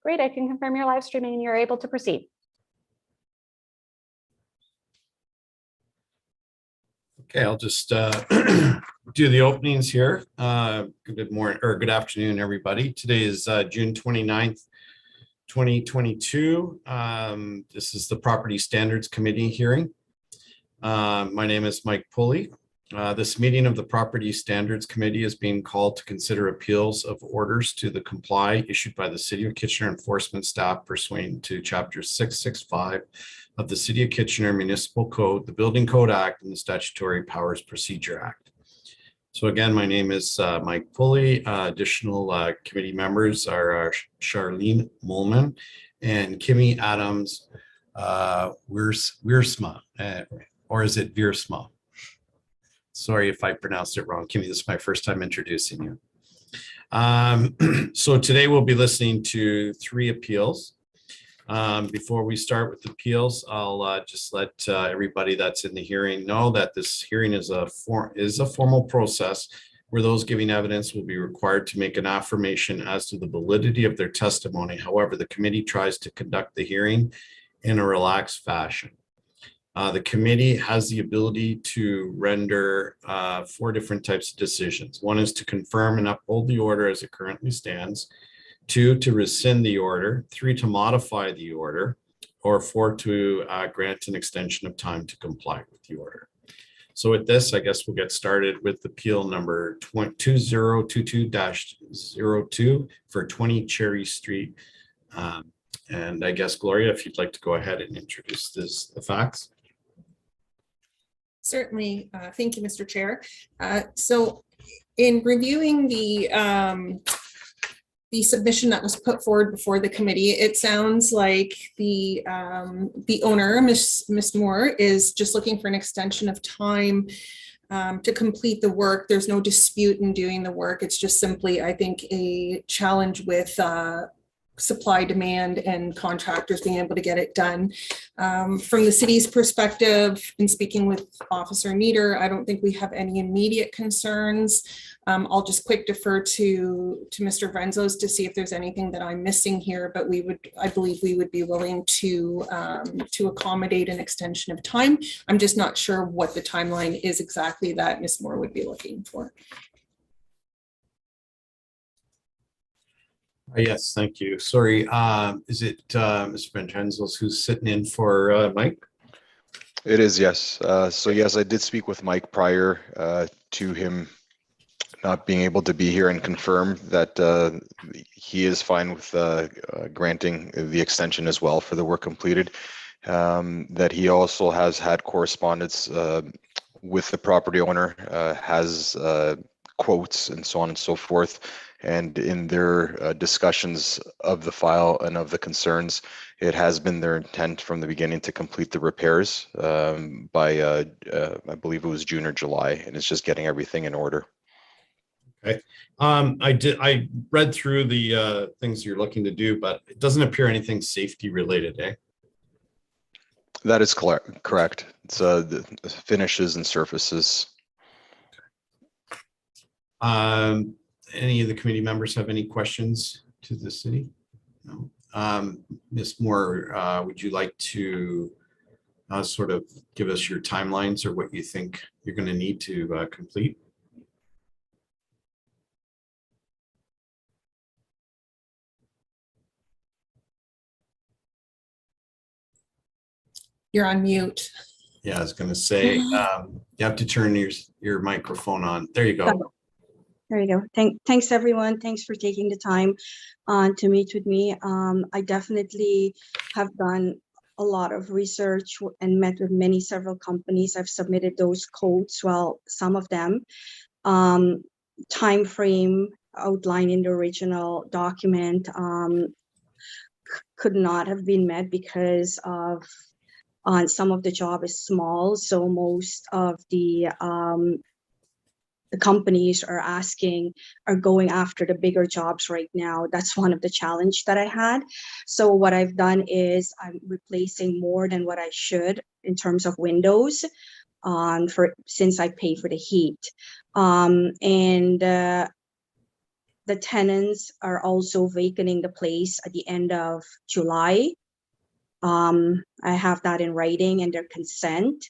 Great, I can confirm your live streaming and you're able to proceed. Okay, I'll just do the openings here. Good morning or good afternoon, everybody. Today is June 29th, 2022. This is the Property Standards Committee hearing. My name is Mike Pulley. This meeting of the Property Standards Committee is being called to consider appeals of orders to the comply issued by the City of Kitchener enforcement staff pursuant to Chapter 665 of the City of Kitchener Municipal Code, the Building Code Act, and the Statutory Powers Procedure Act. So again, my name is Mike Pulley. Additional committee members are Charlene Molman and Kimmy Adams Wiersma, or is it Wiersma? Sorry if I pronounced it wrong. Kimmy, this is my first time introducing you. So today we'll be listening to 3 appeals. Before we start with the appeals, I'll just let everybody that's in the hearing know that this hearing is a formal process where those giving evidence will be required to make an affirmation as to the validity of their testimony. However, the committee tries to conduct the hearing in a relaxed fashion. The committee has the ability to render 4 different types of decisions. 1 is to confirm and uphold the order as it currently stands. 2, to rescind the order. 3, to modify the order. Or 4, to grant an extension of time to comply with the order. So with this, I guess we'll get started with appeal number 2022-02 for 20 Cherry Street. And I guess, Gloria, if you'd like to go ahead and introduce the facts. Certainly. Thank you, Mr. Chair. So in reviewing the submission that was put forward before the committee, it sounds like the owner, Ms. Moore, is just looking for an extension of time to complete the work. There's no dispute in doing the work. It's just simply, I think, a challenge with supply, demand, and contractors being able to get it done. From the city's perspective, in speaking with Officer Nieder, I don't think we have any immediate concerns. I'll just quick defer to Mr. Vrenzos to see if there's anything that I'm missing here, but I believe we would be willing to accommodate an extension of time. I'm just not sure what the timeline is exactly that Ms. Moore would be looking for. Yes, thank you. Sorry, is it Mr. Vrenzos who's sitting in for Mike? It is, yes. So yes, I did speak with Mike prior to him not being able to be here and confirm that he is fine with granting the extension as well for the work completed. That he also has had correspondence with the property owner, has quotes and so on and so forth. And in their discussions of the file and of the concerns, it has been their intent from the beginning to complete the repairs by, I believe it was June or July, and it's just getting everything in order. Okay. I read through the things you're looking to do, but it doesn't appear anything safety related, eh? That is correct. It's the finishes and surfaces. Any of the committee members have any questions to the city? No. Ms. Moore, would you like to sort of give us your timelines or what you think you're going to need to complete? You're on mute. Yeah, I was going to say, you have to turn your microphone on. There you go. There you go. Thanks, everyone. Thanks for taking the time to meet with me. I definitely have done a lot of research and met with several companies. I've submitted those quotes, well, some of them. Time frame outlined in the original document could not have been met because of some of the job is small, so most of the companies are going after the bigger jobs right now. That's one of the challenge that I had. So what I've done is I'm replacing more than what I should in terms of windows since I pay for the heat. And the tenants are also vacating the place at the end of July. I have that in writing and their consent.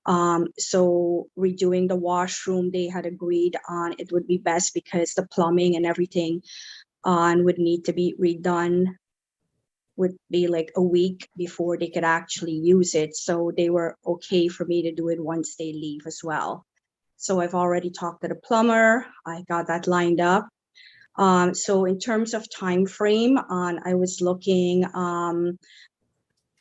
So redoing the washroom, they had agreed on it would be best because the plumbing and everything would need to be redone, would be like a week before they could actually use it. So they were okay for me to do it once they leave as well. So I've already talked to the plumber. I got that lined up. So in terms of time frame, I was looking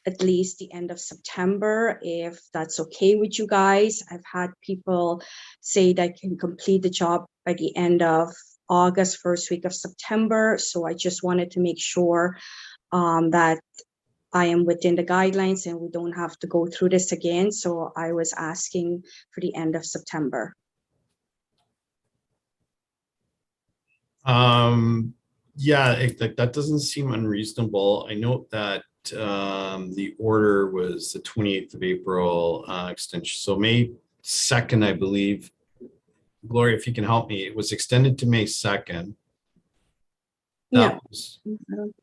at least the end of September, if that's okay with you guys. I've had people say that I can complete the job by the end of August, first week of September. So I just wanted to make sure that I am within the guidelines and we don't have to go through this again. So I was asking for the end of September. Yeah, that doesn't seem unreasonable. I note that the order was the 28th of April extension. So May 2nd, I believe. Gloria, if you can help me, it was extended to May 2nd. No,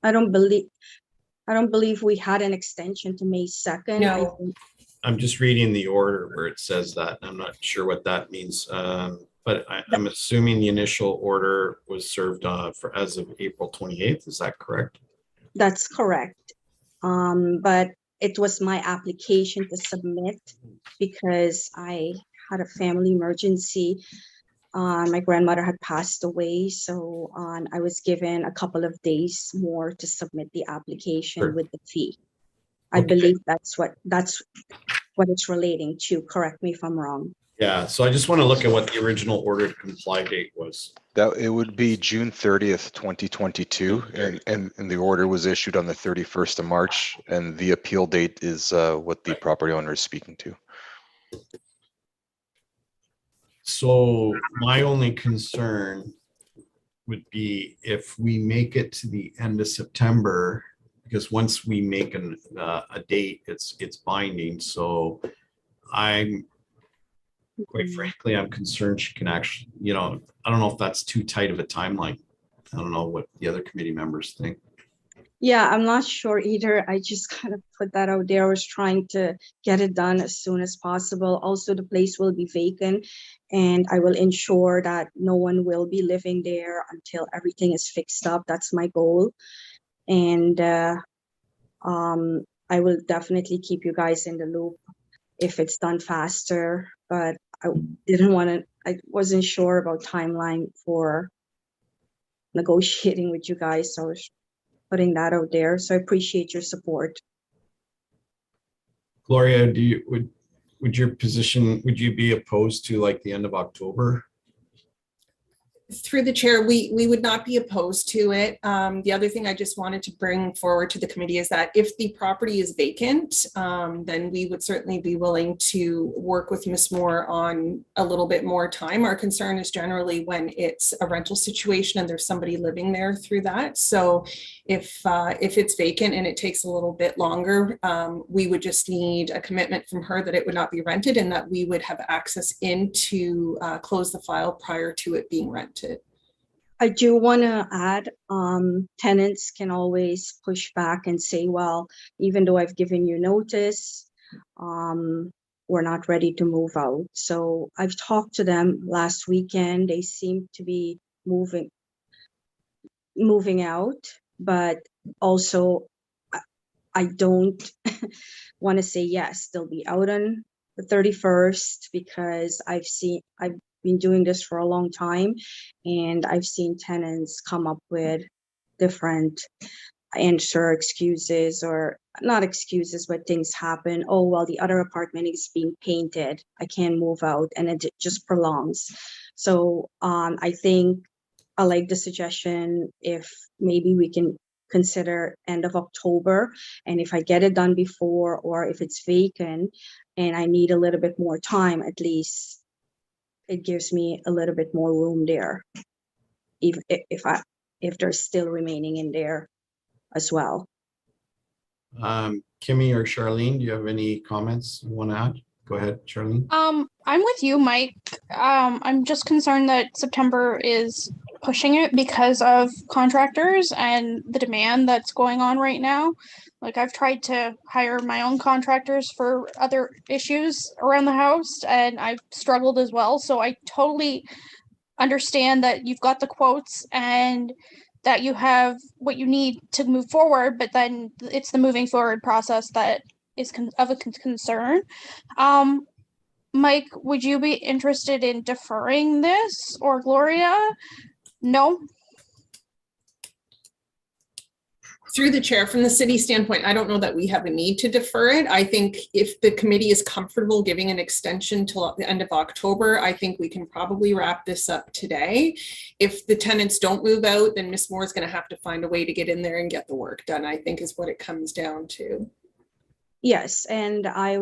I don't believe we had an extension to May 2nd. No. I'm just reading the order where it says that. I'm not sure what that means. But I'm assuming the initial order was served for as of April 28th. Is that correct? That's correct. But it was my application to submit because I had a family emergency. My grandmother had passed away, so I was given a couple of days more to submit the application Sure. with the fee. I Okay. believe that's what it's relating to. Correct me if I'm wrong. Yeah, so I just want to look at what the original order to comply date was. That it would be June 30th, 2022, and the order was issued on the 31st of March, and the appeal date is what the property owner is speaking to. So my only concern would be if we make it to the end of September, because once we make a date, it's binding. So I'm quite frankly, I'm concerned she can actually, I don't know if that's too tight of a timeline. I don't know what the other committee members think. Yeah, I'm not sure either. I just kind of put that out there. I was trying to get it done as soon as possible. Also, the place will be vacant and I will ensure that no one will be living there until everything is fixed up. That's my goal. And I will definitely keep you guys in the loop if it's done faster, but I wasn't sure about timeline for negotiating with you guys. So I was putting that out there. So I appreciate your support. Gloria, would your position, would you be opposed to like the end of October? Through the chair, we would not be opposed to it. The other thing I just wanted to bring forward to the committee is that if the property is vacant, then we would certainly be willing to work with Ms. Moore on a little bit more time. Our concern is generally when it's a rental situation and there's somebody living there through that. So if it's vacant and it takes a little bit longer, we would just need a commitment from her that it would not be rented and that we would have access in to close the file prior to it being rented. I do want to add, tenants can always push back and say, well, even though I've given you notice, we're not ready to move out. So I've talked to them last weekend. They seem to be moving out, but also I don't want to say yes, they'll be out on the 31st because I've been doing this for a long time and I've seen tenants come up with different excuses, or not excuses, but things happen. Oh, well, the other apartment is being painted, I can't move out, and it just prolongs. So I think I like the suggestion if maybe we can consider end of October, and if I get it done before, or if it's vacant and I need a little bit more time, at least it gives me a little bit more room there, if they're still remaining in there as well. Kimmy or Charlene, do you have any comments you want to add? Go ahead, Charlene. I'm with you, Mike. I'm just concerned that September is pushing it because of contractors and the demand that's going on right now. Like I've tried to hire my own contractors for other issues around the house and I've struggled as well. So I totally understand that you've got the quotes and that you have what you need to move forward, but then it's the moving forward process that is of a concern. Mike, would you be interested in deferring this, or Gloria? No? Through the chair, from the city standpoint, I don't know that we have a need to defer it. I think if the committee is comfortable giving an extension till the end of October, I think we can probably wrap this up today. If the tenants don't move out, then Ms. Moore is going to have to find a way to get in there and get the work done, I think is what it comes down to. Yes, and I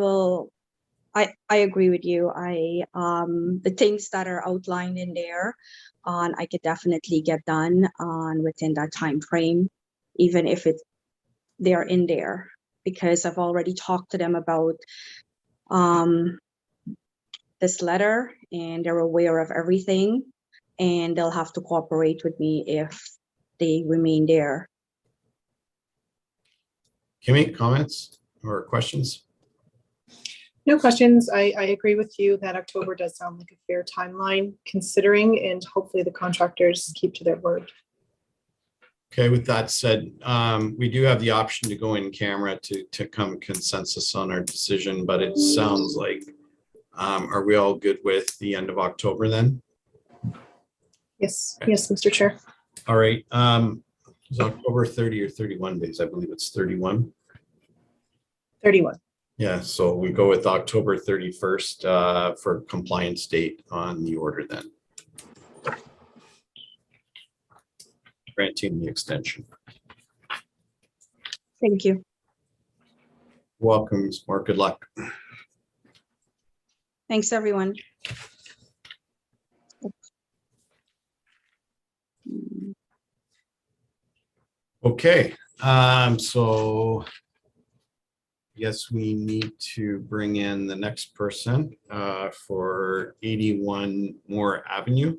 agree with you. The things that are outlined in there, I could definitely get done within that time frame, even if they're in there, because I've already talked to them about this letter and they're aware of everything, and they'll have to cooperate with me if they remain there. Kimmy, comments or questions? No questions. I agree with you that October does sound like a fair timeline considering, and hopefully the contractors keep to their word. Okay, with that said, we do have the option to go in camera to come consensus on our decision, but it sounds like, are we all good with the end of October then? Yes, yes, Mr. Chair. All right, it's October 30 or 31 days. I believe it's 31. 31. Yeah, so we go with October 31st for compliance date on the order then. Granting the extension. Thank you. Welcome, Ms. Moore. Good luck. Thanks, everyone. Okay, so yes, we need to bring in the next person for 81 Moore Avenue.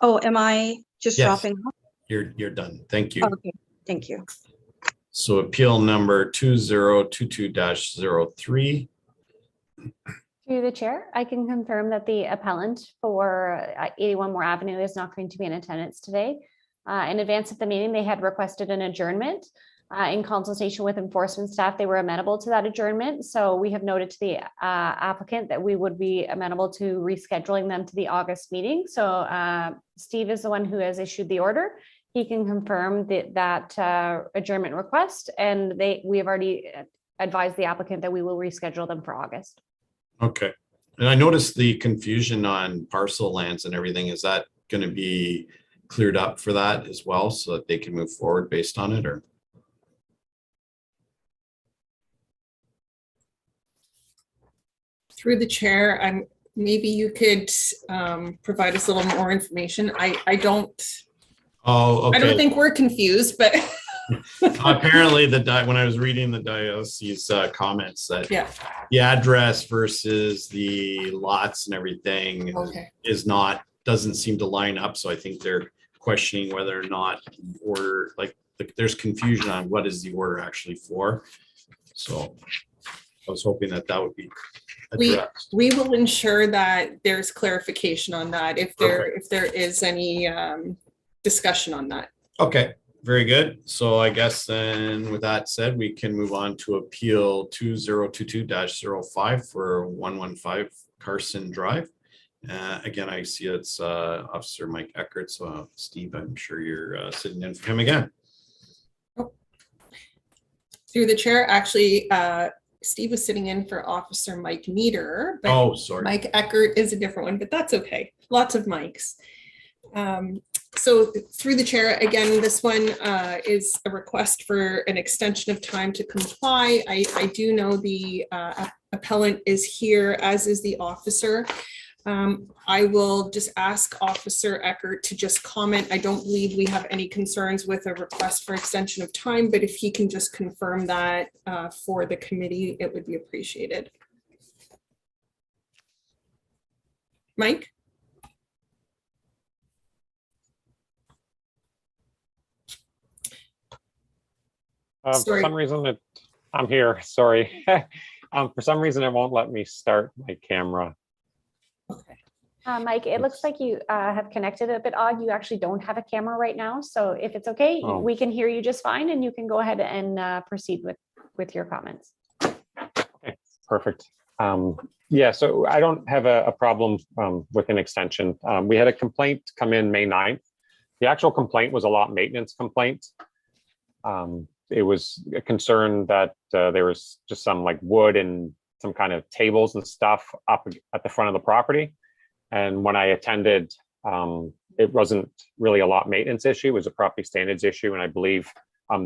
Oh, am I just Yes. dropping off? You're done. Thank you. Okay, thank you. So appeal number 2022-03. Through the chair, I can confirm that the appellant for 81 Moore Avenue is not going to be in attendance today. In advance of the meeting, they had requested an adjournment. In consultation with enforcement staff, they were amenable to that adjournment. So we have noted to the applicant that we would be amenable to rescheduling them to the August meeting. So Steve is the one who has issued the order. He can confirm that adjournment request, and we have already advised the applicant that we will reschedule them for August. Okay. And I noticed the confusion on parcel lands and everything. Is that going to be cleared up for that as well so that they can move forward based on it, or? Through the chair, maybe you could provide us a little more information. I don't think we're confused, but apparently when I was reading the diocese comments that the address versus the lots and everything doesn't seem to line up. So I think they're questioning whether or not order, there's confusion on what is the order actually for. So I was hoping that would be addressed. We will ensure that there's clarification on that if there is any discussion on that. Okay, very good. So I guess then with that said, we can move on to appeal 2022-05 for 115 Carson Drive. Again, I see it's Officer Mike Eckert. So Steve, I'm sure you're sitting in for him again. Through the chair, actually, Steve was sitting in for Officer Mike Meter, but Oh, sorry. Mike Eckert is a different one, but that's okay. Lots of mics. So through the chair, again, this one is a request for an extension of time to comply. I do know the appellant is here, as is the officer. I will just ask Officer Eckert to just comment. I don't believe we have any concerns with a request for extension of time, but if he can just confirm that for the committee, it would be appreciated. Mike? For Sorry. some reason, I'm here, sorry. For some reason, it won't let me start my camera. Mike, it looks like you have connected a bit odd. You actually don't have a camera right now. So if it's okay, Oh. we can hear you just fine and you can go ahead and proceed with your comments. Okay, perfect. Yeah, so I don't have a problem with an extension. We had a complaint come in May 9th. The actual complaint was a lot maintenance complaint. It was a concern that there was just some like wood and some kind of tables and stuff up at the front of the property. And when I attended, it wasn't really a lot maintenance issue, it was a property standards issue. And I believe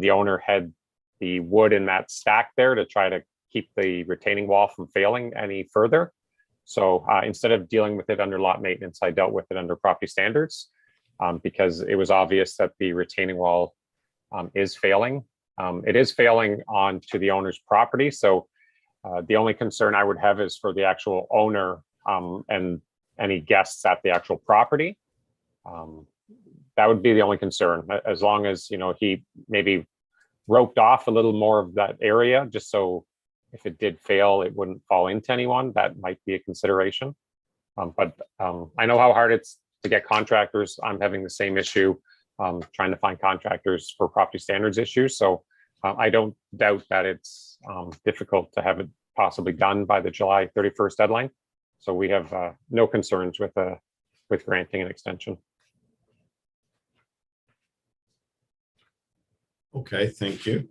the owner had the wood in that stack there to try to keep the retaining wall from failing any further. So instead of dealing with it under lot maintenance, I dealt with it under property standards because it was obvious that the retaining wall is failing. It is failing onto the owner's property. So the only concern I would have is for the actual owner and any guests at the actual property. That would be the only concern, as long as, you know, he maybe roped off a little more of that area, just so if it did fail, it wouldn't fall into anyone. That might be a consideration. But I know how hard it's to get contractors. I'm having the same issue trying to find contractors for property standards issues. So I don't doubt that it's difficult to have it possibly done by the July 31st deadline. So we have no concerns with granting an extension. Okay, thank you.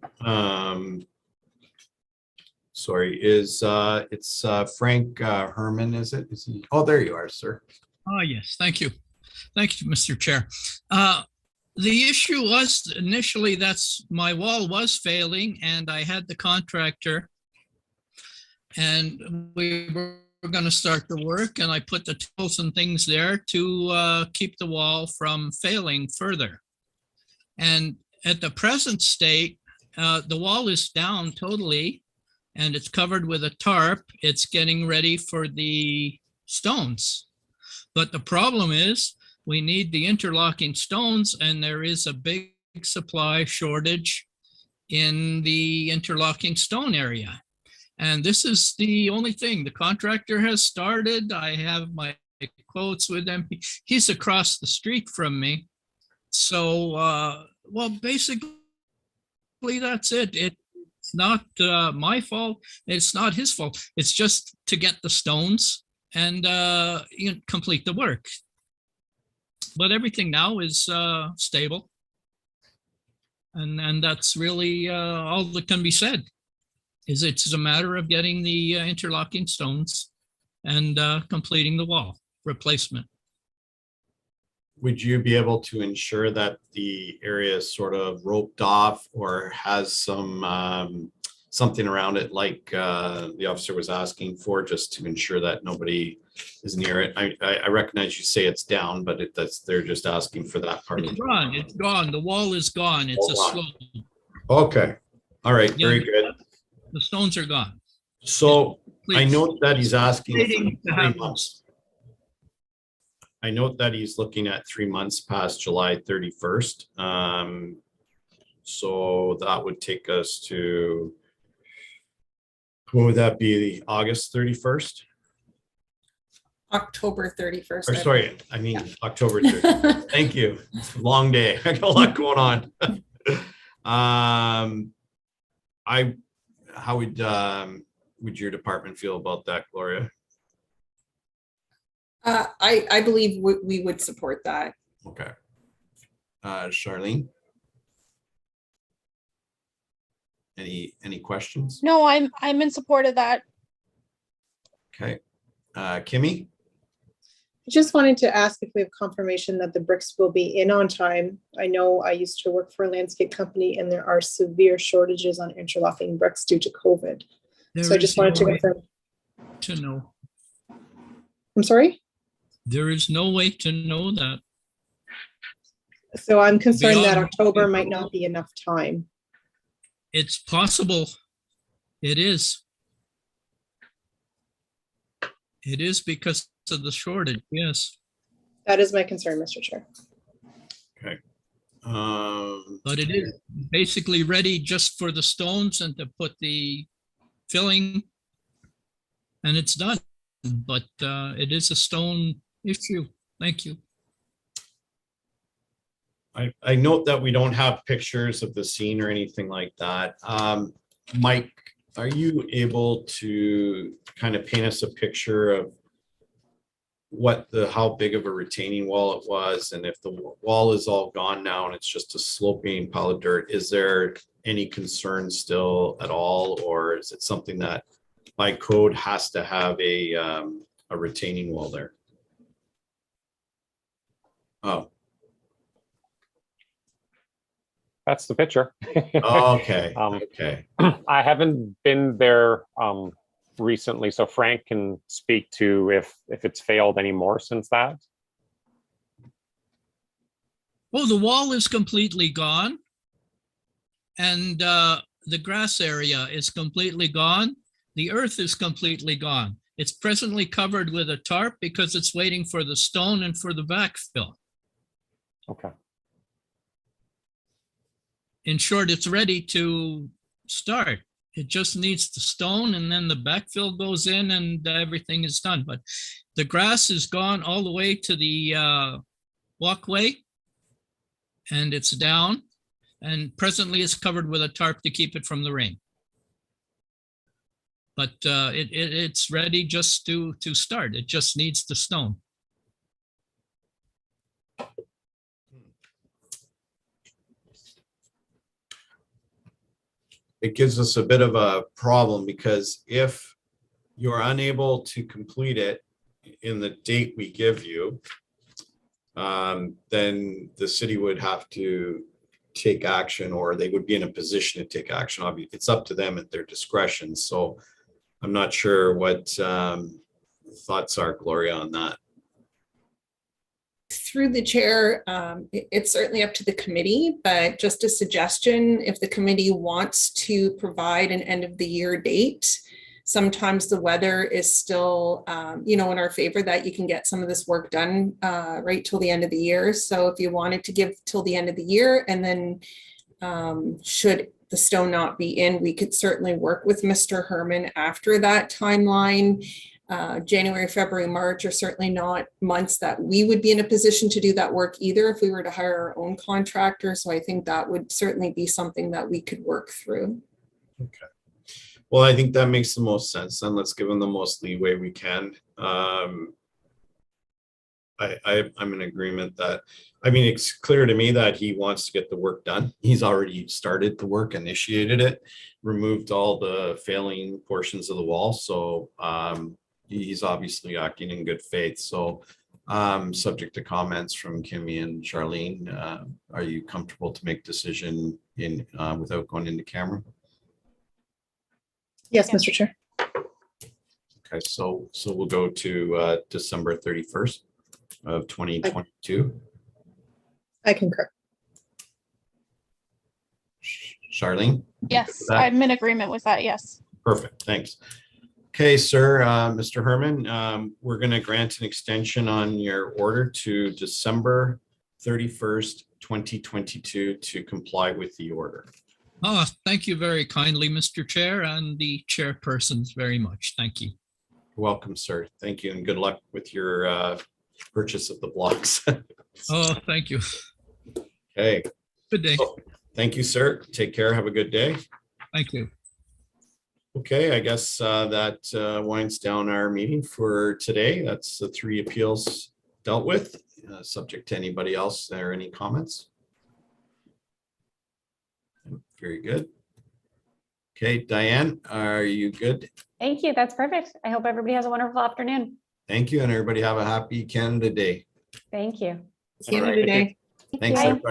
Sorry, it's Frank Herman, is it? Is he? Oh, there you are, sir. Oh, yes, thank you. Thank you, Mr. Chair. The issue was initially that's my wall was failing and I had the contractor and we were going to start the work and I put the tools and things there to keep the wall from failing further. And at the present state, the wall is down totally and it's covered with a tarp. It's getting ready for the stones. But the problem is we need the interlocking stones and there is a big supply shortage in the interlocking stone area. And this is the only thing. The contractor has started. I have my quotes with him. He's across the street from me. So, well, basically that's it. It's not my fault. It's not his fault. It's just to get the stones and complete the work. But everything now is stable. And that's really all that can be said. It's a matter of getting the interlocking stones and completing the wall replacement. Would you be able to ensure that the area is sort of roped off or has some something around it like the officer was asking for, just to ensure that nobody is near it? I recognize you say it's down, but they're just asking for that part. It's gone. It's gone. The wall is gone. It's a slope. Okay. All right. Yeah, Very good. The stones are gone. So I Please. note that he's asking for Waiting to 3 have- months. I note that he's looking at 3 months past July 31st. So that would take us to, what would that be, August 31st? October 31st. Or sorry, I mean, October 30th. Thank you. It's a long day. I got a lot going on. How would your department feel about that, Gloria? I believe we would support that. Okay. Charlene? Any questions? No, I'm in support of that. Okay. Kimmy? Just wanted to ask if we have confirmation that the bricks will be in on time. I know I used to work for a landscape company and there are severe shortages on interlocking bricks due to COVID. So I just wanted to confirm. To know. I'm sorry? There is no way to know that. So I'm concerned that Beyond- October might not be enough time. It's possible. It is. It is because of the shortage, yes. That is my concern, Mr. Chair. Okay. Um, But it is basically ready just for the stones and to put the filling. And it's done, but it is a stone issue. Thank you. I note that we don't have pictures of the scene or anything like that. Mike, are you able to kind of paint us a picture of how big of a retaining wall it was? And if the wall is all gone now and it's just a sloping pile of dirt, is there any concern still at all? Or is it something that by code has to have a retaining wall there? Oh, That's the picture. okay, Um, okay. I haven't been there recently, so Frank can speak to if it's failed anymore since that. Oh, the wall is completely gone. And the grass area is completely gone. The earth is completely gone. It's presently covered with a tarp because it's waiting for the stone and for the backfill. Okay. In short, it's ready to start. It just needs the stone and then the backfill goes in and everything is done. But the grass is gone all the way to the walkway and it's down. And presently it's covered with a tarp to keep it from the rain. But it's ready just to start. It just needs the stone. It gives us a bit of a problem because if you're unable to complete it in the date we give you, then the city would have to take action, or they would be in a position to take action. Obviously, it's up to them at their discretion. So I'm not sure what thoughts are, Gloria, on that. Through the chair, it's certainly up to the committee, but just a suggestion, if the committee wants to provide an end of the year date, sometimes the weather is still, in our favor, that you can get some of this work done right till the end of the year. So if you wanted to give till the end of the year, and then should the stone not be in, we could certainly work with Mr. Herman after that timeline. January, February, March are certainly not months that we would be in a position to do that work either if we were to hire our own contractor. So I think that would certainly be something that we could work through. Okay. Well, I think that makes the most sense, and let's give them the most leeway we can. I'm in agreement that, it's clear to me that he wants to get the work done. He's already started the work, initiated it, removed all the failing portions of the wall. So he's obviously acting in good faith. So subject to comments from Kimmy and Charlene, are you comfortable to make decision without going into camera? Yes, Mr. Chair. Okay, so we'll go to December 31st of 2022. I concur. Charlene? Yes, That- I'm in agreement with that. Yes. Perfect, thanks. Okay, sir, Mr. Herman, we're going to grant an extension on your order to December 31st, 2022 to comply with the order. Oh, thank you very kindly, Mr. Chair, and the chairpersons very much. Thank you. You're welcome, sir. Thank you, and good luck with your purchase of the blocks. Oh, thank you. Okay, Good day. thank you, sir. Take care. Have a good day. Thank you. Okay, I guess that winds down our meeting for today. That's the 3 appeals dealt with. Subject to anybody else there, any comments? Very good. Okay, Diane, are you good? Thank you. That's perfect. I hope everybody has a wonderful afternoon. Thank you, and everybody have a happy Canada Day. Thank you. See you All right. today. Thanks, Bye. everybody.